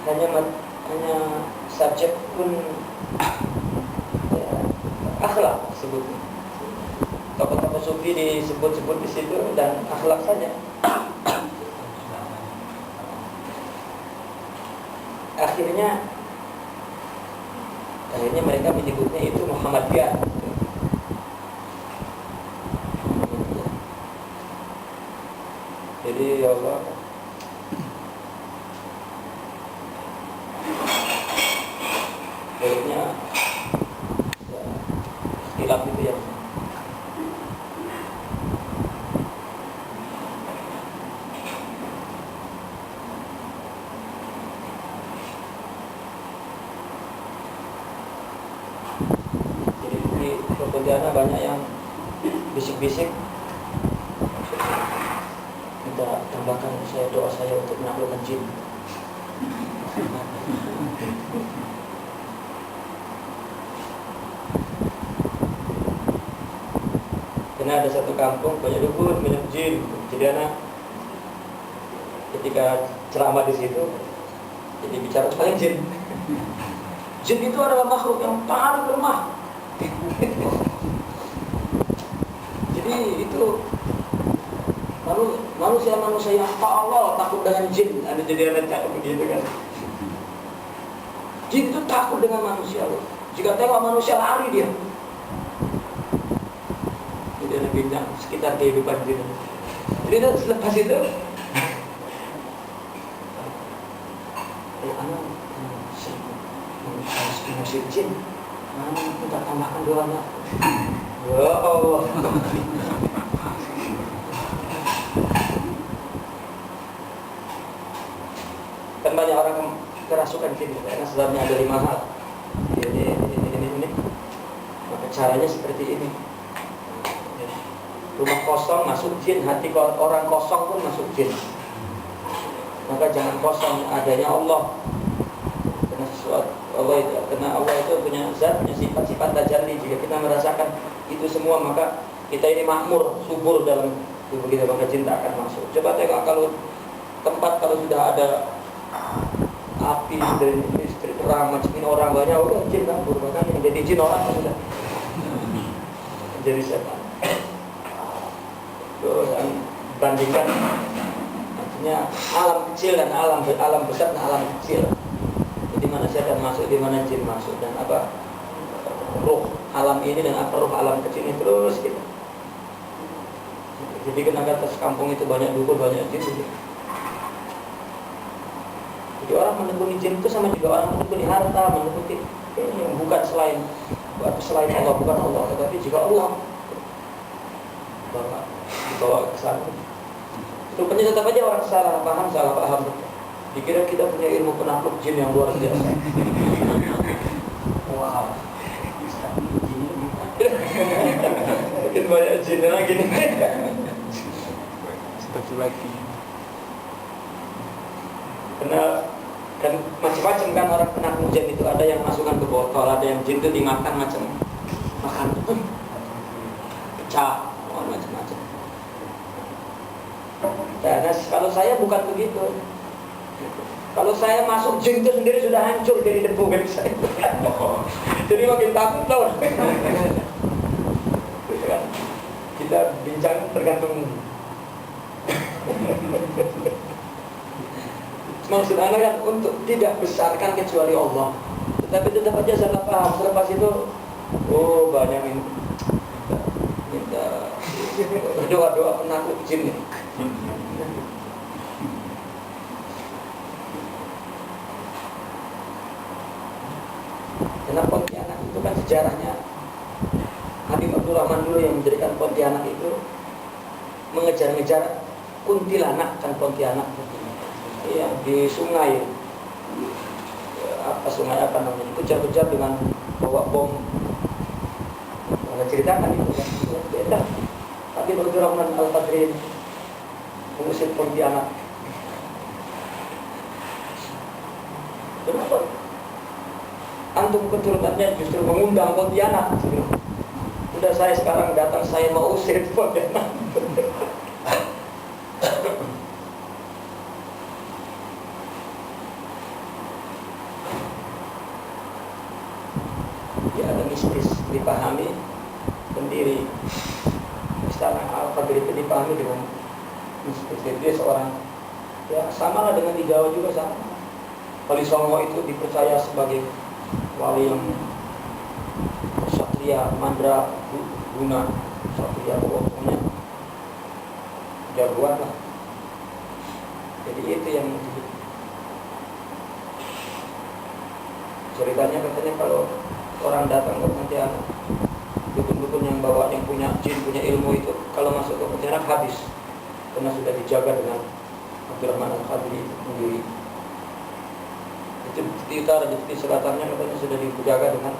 hanya subjek pun ya, akhlak sebutnya. Tokoh-tokoh sufi disebut-sebut di situ dan akhlak saja. Akhirnya mereka menyebutnya itu Muhammadiyah. Jadi ya Allah, akhirnya ya, hilaf itu yang Pontianak banyak yang bisik-bisik minta tambahkan doa saya untuk menaklukkan jin. Karena ada satu kampung banyak dukun banyak jin. Jadi anak ketika ceramah di situ jadi bicara tentang jin. Jin itu adalah makhluk yang paling lemah. Jadi itu manusia yang Allah takut dengan jin. Ada jadi kayak begitu kan. Jin itu takut dengan manusia loh. Jika tengok manusia lari dia. Jadi ada bintang sekitar kehidupan jin. Jadi selepas itu anak harus musik jin. Minta tambahkan doanya. Ya Allah. Kan banyak orang kerasukan jin karena sebabnya ada 5 hal. Ini. Maka caranya seperti ini. Rumah kosong masuk jin, hati orang kosong pun masuk jin. Maka jangan kosong adanya Allah. Karena sesuatu karena Allah itu punya zat, punya sifat-sifat tajalli. Jika kita merasakan itu semua maka kita ini makmur, subur dalam tubuh kita, maka jin tak akan masuk. Coba tengok kalau tempat kalau sudah ada api, sudah listrik terang, macam ini orang banyak, udah jin kabur. Bahkan yang jadi jin orang sudah jadi setan. Terus bandingkan artinya alam kecil dan alam besar dan alam kecil. Di mana setan masuk, di mana jin masuk, dan apa ruh alam ini dan apa ruh alam kecil ini terus kita. Jadi kenapa atas kampung itu banyak dukun, banyak jin. Jadi orang menekuni jin itu sama juga orang menekuni harta, menekuni yang bukan selain Allah, bukan Allah, tetapi juga Allah. Dibawa ke sana. Rupanya tetap aja orang salah paham. Dikira kita punya ilmu penakluk jin yang luar biasa. Wow. Mungkin banyak jin lagi nih. Satu lagi. Karena kan macam-macam kan orang penakluk jin itu, ada yang masukkan ke botol, ada yang jin itu dimakan macam makan pecah, macam-macam. Nah, kalau saya bukan begitu. Kalau saya masuk jin itu sendiri sudah hancur dari debu kan saya. Jadi makin takut tau. Kita bincang tergantung. Maksud anak kan untuk tidak besarkan kecuali Allah. Tetapi tetap aja salah paham. Selepas itu, banyak minta doa-doa penakluk jin ini. Karena Pontianak itu kan sejarahnya Habib Abdul Rahman dulu yang mendirikan Pontianak itu mengejar-ngejar kuntilanak kan Pontianak. Iya, di sungai. Sungai apa namanya? Kejar-kejar dengan bawa bom. Ada ceritakan itu kan. Beda. Habib Abdul Rahman Al-Badrin mengusir Pontianak. Kenapa? Antum keturunannya justru mengundang Pontianak. Sudah saya sekarang datang, saya mau usir Pontianak. dipahami pendiri Istana Al-Qadir itu dipahami dengan dia seorang, ya sama lah dengan di Jawa juga sama. Wali Songo itu dipercaya sebagai wali yang Satria Mandra Guna, Satria pokoknya jagoan lah. Jadi itu yang ceritanya, katanya kalau orang datang ke Pontianak, dukun-dukun yang bawa, yang punya jin, punya ilmu itu, kalau masuk ke Pontianak habis, karena sudah dijaga dengan Abdurrahman Al-Qadiri itu sendiri. Itu di utara, di selatannya katanya sudah dijaga dengan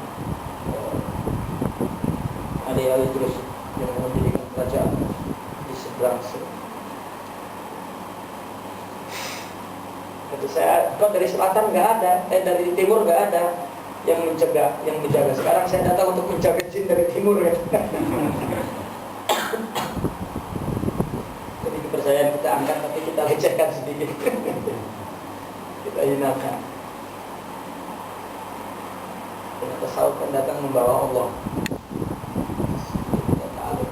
alih-alih terus yang menjadikan kerajaan di seberang. Kata saya, kok dari selatan nggak ada, dari timur nggak ada yang mencegah, yang menjaga. Sekarang saya datang untuk menjaga jin dari timur ya. Jadi kepercayaan kita angkat, tapi kita lecehkan sedikit. Kita hinakan. Dan tasawuf kan datang membawa Allah. Kita tahu.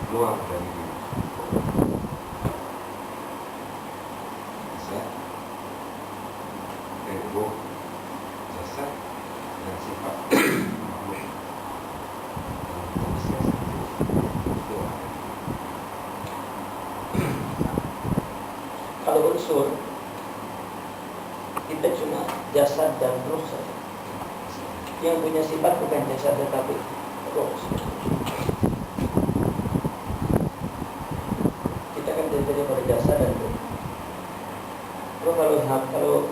Keluar dari diri. Bisa ego, jasad, dan sifat makhluk dalam proses keluar. Kalau unsur kita cuma jasad dan ruh saja. Yang punya sifat bukan jasad tetapi ruh. Pada jasa dan ruh. Kalau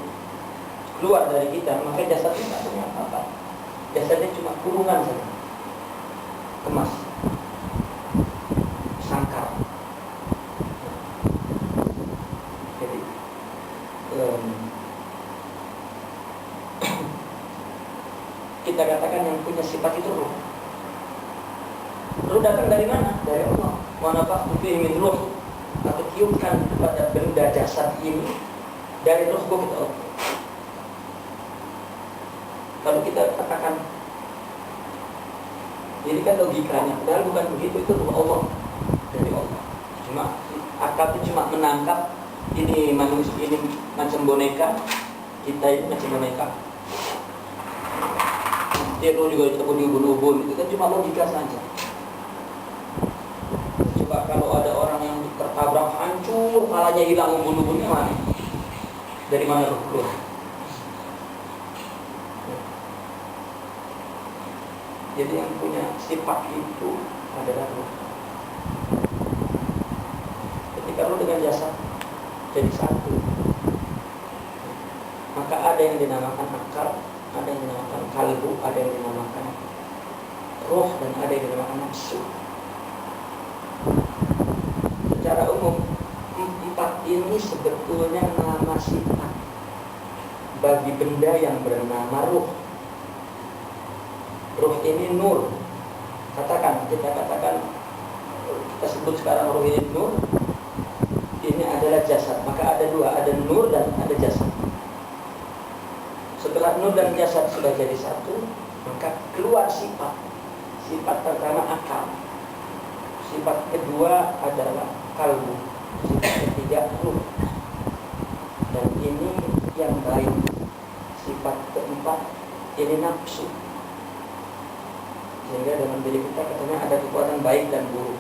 keluar dari kita, maka jasadnya tidak punya apa-apa. Jasadnya cuma kurungan saja, kemas, sangkar. Jadi kita katakan yang punya sifat itu ruh. Ruh datang dari mana? Dari Allah. Wa nafakhtu fihi min ruh. Atau tiupkan kepada benda jasad ini dari rohku kita. Kalau kita katakan, ini kan logikanya, padahal bukan begitu, itu ruh Allah dari Allah. Cuma akal itu cuma menangkap ini manusia, ini macam boneka, kita ini macam boneka. Dia roh juga kita pun diubun-ubun, itu kan cuma logika saja. Coba kalau ada orang yang tertabrak hancur, kepalanya hilang, ubun-ubunnya mana? Dari mana roh keluar? Jadi yang punya sifat itu adalah roh. Ketika roh dengan jasad jadi satu, maka ada yang dinamakan akal, ada yang dinamakan kalbu, ada yang dinamakan roh, dan ada yang dinamakan nafsu. Secara umum, empat ini sebetulnya nama sifat bagi benda yang bernama ruh. Ruh ini nur. Kita katakan, kita sebut sekarang ruh ini nur. Ini adalah jasad. Maka ada dua, ada nur dan ada jasad. Setelah nur dan jasad sudah jadi satu, maka keluar sifat. Sifat pertama akal. Sifat kedua adalah kalbu, sifat ketiga ruh, dan ini yang baik. Sifat keempat ini nafsu. Sehingga dalam diri kita katanya ada kekuatan baik dan buruk.